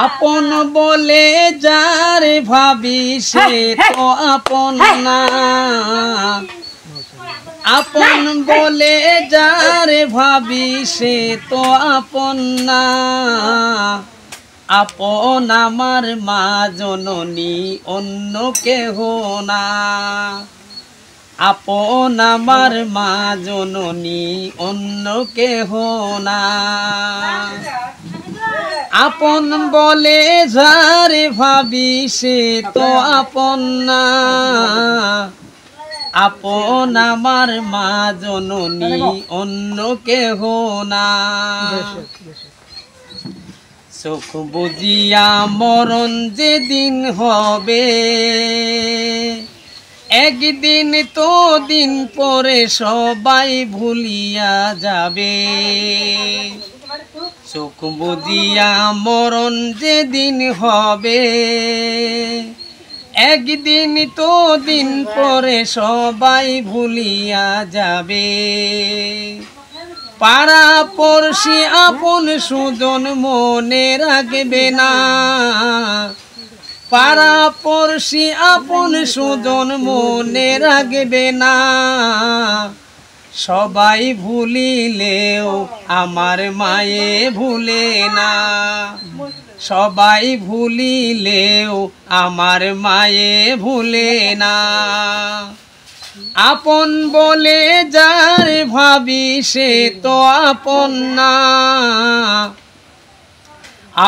আপন বলে যারে ভাবি সে তো আপন না। আপন বলে যারে ভাবি সে তো আপন না। আপন আমার মা জননী অন্য কেহ না। আপন আমার মা জননী অন্য কেহ না। আপন বলে যারে ভাবি সে তো আপন না। আপন আমার মা জননী অন্য কেহ না। চোখ বুজিয়া মরণ যেদিন হবে, একদিন তো দিন পরে সবাই ভুলিয়া যাবে। চোখ বুজিয়া মরণ যেদিন হবে, একদিন তো দিন পরে সবাই ভুলিয়া যাবে। পাড়া পড়শি আপন সুজন মনে রাখবে না। পাড়া পড়শি আপন সুজন মনে রাখবে না। সবাই ভুলিলেও আমার মায়ে ভুলে না। সবাই ভুলিলেও আমার মায়ে ভুলে না। আপন বলে যার ভাবি সে তো আপন না।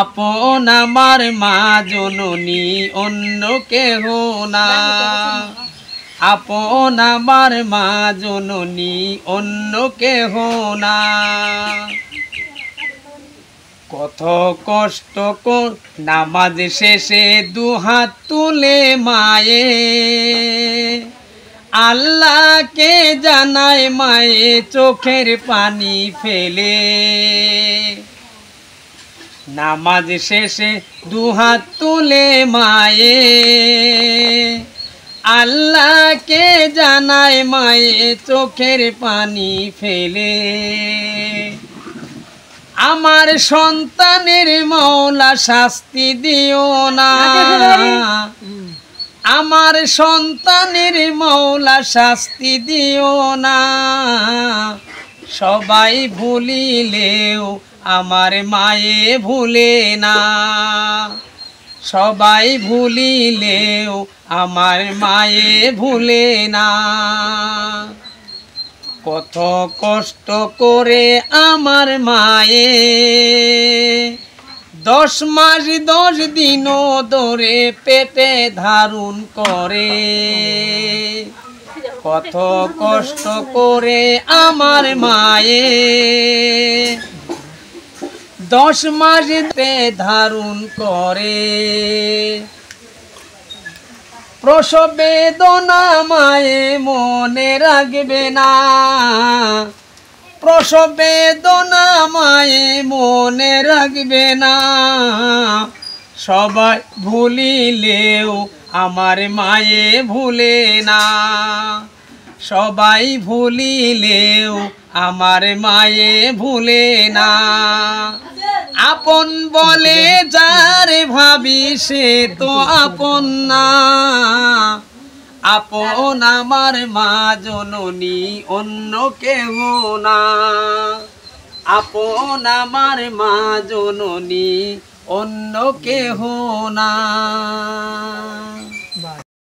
আপন আমার মা জননী অন্য কেহ না। আপন আমার মা জননী অন্য কেহ না। কত কষ্ট নামাজ শেষে দুহাত তুলে মায়ে আল্লাহকে জানায় মায়ে চোখের পানি ফেলে। নামাজ শেষে দুহাত তুলে মায়ে আল্লাহকে জানায় মায়ে চোখের পানি ফেলে। আমার সন্তানের মওলা শাস্তি দিও না। আমার সন্তানের মওলা শাস্তি দিও না। সবাই ভুলিলেও আমার মায়ে ভুলে না। সবাই ভুলিলেও আমার মায়ে ভুলে না। কত কষ্ট করে আমার মায়ে 10 মাস 10 দিনও ধরে পেটে ধারণ করে। কত কষ্ট করে আমার মায়ে 10 মাস ধারণ করে। প্রসব বেদনা মায়ে মনে রাখবে না। প্রসব বেদনা মায়ে মনে রাখবে না। সবাই ভুলিলেও আমার মায়ে ভুলে না। সবাই ভুলিলেও আমার মায়ে ভুলে না। আপন বলে যারে ভাবি সে তো আপন না। আপন আমার মা জননী অন্য কেহ না। আপন আমার মা জননী অন্য কেহ না।